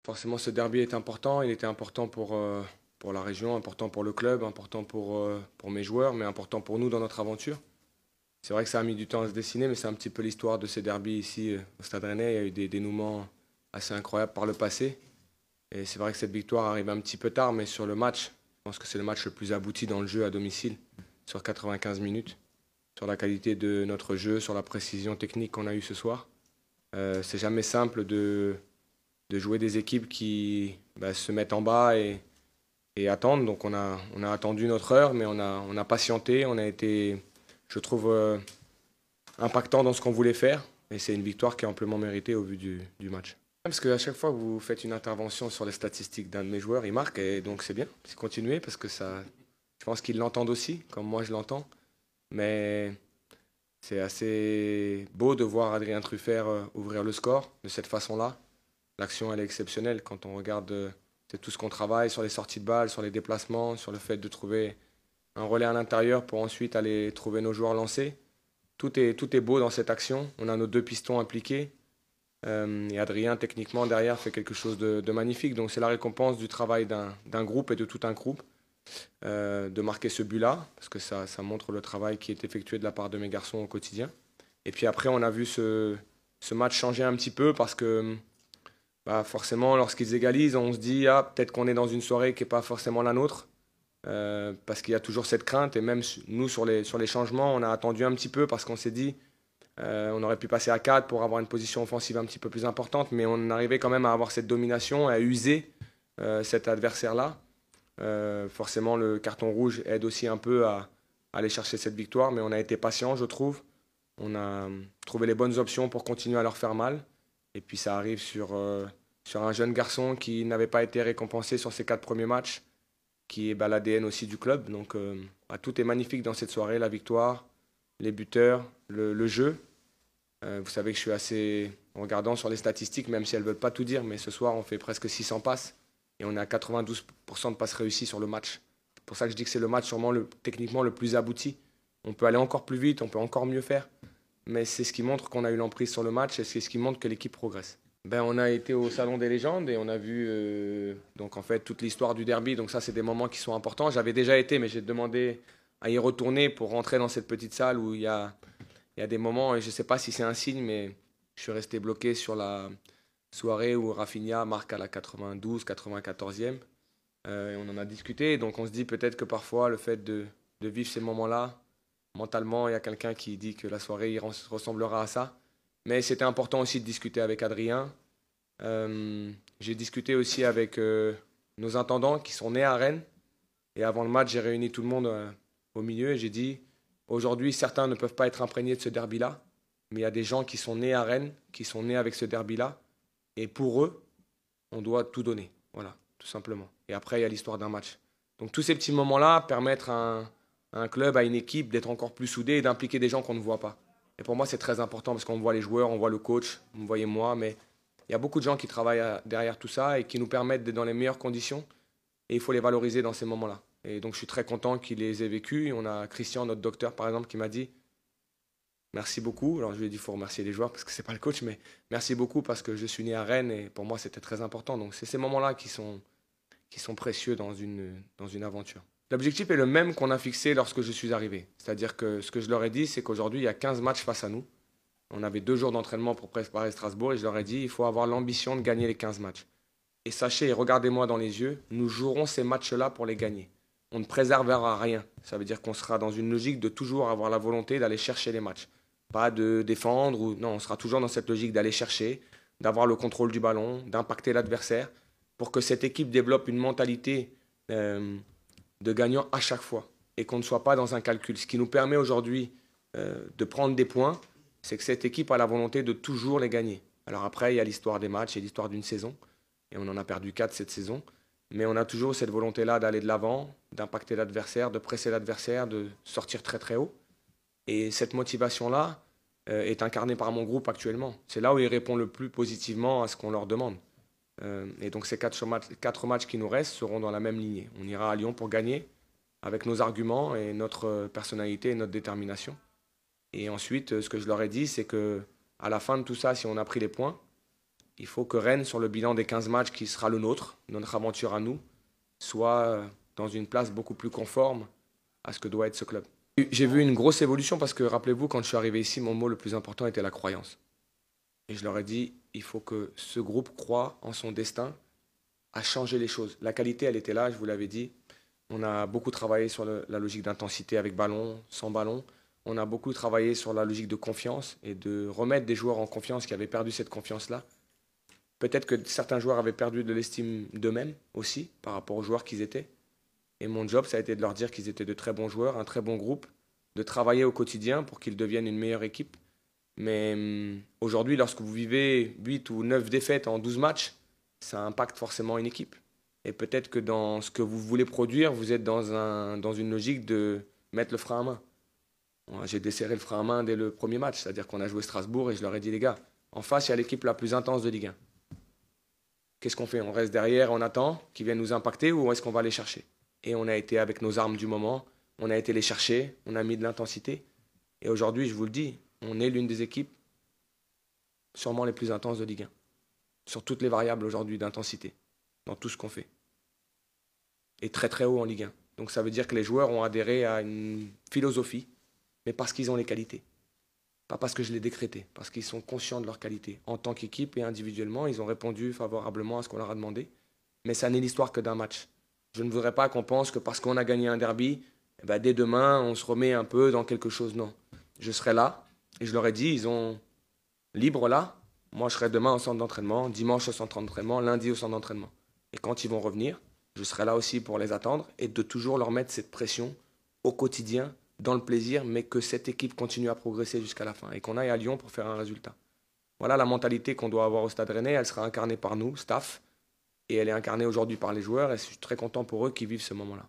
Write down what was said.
Forcément, ce derby est important. Il était important pour la région, important pour le club, important pour mes joueurs, mais important pour nous dans notre aventure. C'est vrai que ça a mis du temps à se dessiner, mais c'est un petit peu l'histoire de ces derbys ici au Stade Rennais. Il y a eu des dénouements assez incroyables par le passé. Et c'est vrai que cette victoire arrive un petit peu tard, mais sur le match, je pense que c'est le match le plus abouti dans le jeu à domicile, sur 95 minutes, sur la qualité de notre jeu, sur la précision technique qu'on a eue ce soir. C'est jamais simple de jouer des équipes qui se mettent en bas et attendent. Donc on a attendu notre heure, mais on a patienté, on a été, je trouve, impactant dans ce qu'on voulait faire. Et c'est une victoire qui est amplement méritée au vu du match. Parce qu'à chaque fois que vous faites une intervention sur les statistiques d'un de mes joueurs, il marque, et donc c'est bien, c'est continuer, parce que ça, je pense qu'ils l'entendent aussi, comme moi je l'entends. Mais c'est assez beau de voir Adrien Truffert ouvrir le score de cette façon-là. L'action, elle est exceptionnelle quand on regarde c'est tout ce qu'on travaille sur les sorties de balles, sur les déplacements, sur le fait de trouver un relais à l'intérieur pour ensuite aller trouver nos joueurs lancés. Tout est beau dans cette action. On a nos deux pistons impliqués. Et Adrien, techniquement, derrière, fait quelque chose de magnifique. Donc c'est la récompense du travail d'un groupe et de tout un groupe de marquer ce but-là, parce que ça montre le travail qui est effectué de la part de mes garçons au quotidien. Et puis après, on a vu ce match changer un petit peu parce que forcément, lorsqu'ils égalisent, on se dit ah, peut-être qu'on est dans une soirée qui n'est pas forcément la nôtre, parce qu'il y a toujours cette crainte. Et même nous, sur les changements, on a attendu un petit peu parce qu'on s'est dit on aurait pu passer à 4 pour avoir une position offensive un petit peu plus importante, mais on arrivait quand même à avoir cette domination, à user cet adversaire-là. Forcément, le carton rouge aide aussi un peu à aller chercher cette victoire, mais on a été patient, je trouve. On a trouvé les bonnes options pour continuer à leur faire mal. Et puis ça arrive sur un jeune garçon qui n'avait pas été récompensé sur ses 4 premiers matchs, qui est l'ADN aussi du club. Donc tout est magnifique dans cette soirée, la victoire, les buteurs, le jeu. Vous savez que je suis assez en regardant sur les statistiques, même si elles ne veulent pas tout dire, mais ce soir on fait presque 600 passes et on est à 92% de passes réussies sur le match. C'est pour ça que je dis que c'est le match sûrement techniquement le plus abouti. On peut aller encore plus vite, on peut encore mieux faire, mais c'est ce qui montre qu'on a eu l'emprise sur le match et c'est ce qui montre que l'équipe progresse. On a été au Salon des légendes et on a vu donc en fait toute l'histoire du derby. Donc ça, c'est des moments qui sont importants. J'avais déjà été, mais j'ai demandé à y retourner pour rentrer dans cette petite salle où il y a des moments, et je ne sais pas si c'est un signe, mais je suis resté bloqué sur la soirée où Rafinha marque à la 92, 94e. Et on en a discuté, donc on se dit peut-être que parfois le fait de vivre ces moments-là, mentalement, il y a quelqu'un qui dit que la soirée ressemblera à ça. Mais c'était important aussi de discuter avec Adrien. J'ai discuté aussi avec nos intendants qui sont nés à Rennes. Et avant le match, j'ai réuni tout le monde au milieu et j'ai dit, aujourd'hui, certains ne peuvent pas être imprégnés de ce derby-là, mais il y a des gens qui sont nés à Rennes, qui sont nés avec ce derby-là. Et pour eux, on doit tout donner. Voilà, tout simplement. Et après, il y a l'histoire d'un match. Donc tous ces petits moments-là permettent à un club, à une équipe d'être encore plus soudé et d'impliquer des gens qu'on ne voit pas. Et pour moi, c'est très important parce qu'on voit les joueurs, on voit le coach, vous me voyez moi, mais il y a beaucoup de gens qui travaillent derrière tout ça et qui nous permettent d'être dans les meilleures conditions. Et il faut les valoriser dans ces moments-là. Et donc je suis très content qu'ils les aient vécus. Et on a Christian, notre docteur, par exemple, qui m'a dit merci beaucoup. Alors je lui ai dit il faut remercier les joueurs parce que c'est pas le coach, mais merci beaucoup parce que je suis né à Rennes et pour moi c'était très important. Donc c'est ces moments-là qui sont précieux dans une aventure. L'objectif est le même qu'on a fixé lorsque je suis arrivé. C'est-à-dire que ce que je leur ai dit, c'est qu'aujourd'hui, il y a 15 matchs face à nous. On avait 2 jours d'entraînement pour préparer Strasbourg et je leur ai dit il faut avoir l'ambition de gagner les 15 matchs. Et sachez et regardez-moi dans les yeux, nous jouerons ces matchs-là pour les gagner. On ne préservera rien. Ça veut dire qu'on sera dans une logique de toujours avoir la volonté d'aller chercher les matchs. Pas de défendre, non, on sera toujours dans cette logique d'aller chercher, d'avoir le contrôle du ballon, d'impacter l'adversaire, pour que cette équipe développe une mentalité de gagnant à chaque fois et qu'on ne soit pas dans un calcul. Ce qui nous permet aujourd'hui de prendre des points, c'est que cette équipe a la volonté de toujours les gagner. Alors après, il y a l'histoire des matchs et l'histoire d'une saison, et on en a perdu 4 cette saison, mais on a toujours cette volonté-là d'aller de l'avant, d'impacter l'adversaire, de presser l'adversaire, de sortir très très haut. Et cette motivation-là est incarnée par mon groupe actuellement. C'est là où ils répondent le plus positivement à ce qu'on leur demande. Et donc ces 4 matchs qui nous restent seront dans la même lignée. On ira à Lyon pour gagner avec nos arguments et notre personnalité et notre détermination. Et ensuite, ce que je leur ai dit, c'est que à la fin de tout ça, si on a pris les points, Il faut que Rennes, sur le bilan des 15 matchs qui sera le nôtre, notre aventure à nous, soit dans une place beaucoup plus conforme à ce que doit être ce club. J'ai vu une grosse évolution parce que, rappelez-vous, quand je suis arrivé ici, mon mot le plus important était la croyance. Et je leur ai dit, il faut que ce groupe croie en son destin à changer les choses. La qualité, elle était là, je vous l'avais dit. On a beaucoup travaillé sur la logique d'intensité avec ballon, sans ballon. On a beaucoup travaillé sur la logique de confiance et de remettre des joueurs en confiance qui avaient perdu cette confiance-là. Peut-être que certains joueurs avaient perdu de l'estime d'eux-mêmes aussi par rapport aux joueurs qu'ils étaient. Et mon job, ça a été de leur dire qu'ils étaient de très bons joueurs, un très bon groupe, de travailler au quotidien pour qu'ils deviennent une meilleure équipe. Mais aujourd'hui, lorsque vous vivez 8 ou 9 défaites en 12 matchs, ça impacte forcément une équipe. Et peut-être que dans ce que vous voulez produire, vous êtes dans une logique de mettre le frein à main. J'ai desserré le frein à main dès le premier match, c'est-à-dire qu'on a joué Strasbourg et je leur ai dit, les gars, en face, il y a l'équipe la plus intense de Ligue 1. Qu'est-ce qu'on fait? On reste derrière, on attend qu'ils viennent nous impacter ou est-ce qu'on va les chercher? Et on a été avec nos armes du moment, on a été les chercher, on a mis de l'intensité. Et aujourd'hui, je vous le dis, on est l'une des équipes sûrement les plus intenses de Ligue 1. Sur toutes les variables aujourd'hui d'intensité, dans tout ce qu'on fait. Et très très haut en Ligue 1. Donc ça veut dire que les joueurs ont adhéré à une philosophie, mais parce qu'ils ont les qualités. Pas parce que je l'ai décrété, parce qu'ils sont conscients de leurs qualités. En tant qu'équipe et individuellement, ils ont répondu favorablement à ce qu'on leur a demandé. Mais ça n'est l'histoire que d'un match. Je ne voudrais pas qu'on pense que parce qu'on a gagné un derby, dès demain, on se remet un peu dans quelque chose. Non. Je serai là, et je leur ai dit, ils ont libre là. Moi, je serai demain au centre d'entraînement, dimanche au centre d'entraînement, lundi au centre d'entraînement. Et quand ils vont revenir, je serai là aussi pour les attendre et de toujours leur mettre cette pression au quotidien, dans le plaisir, mais que cette équipe continue à progresser jusqu'à la fin et qu'on aille à Lyon pour faire un résultat. Voilà la mentalité qu'on doit avoir au Stade Rennais. Elle sera incarnée par nous, staff, et elle est incarnée aujourd'hui par les joueurs et je suis très content pour eux qui vivent ce moment-là.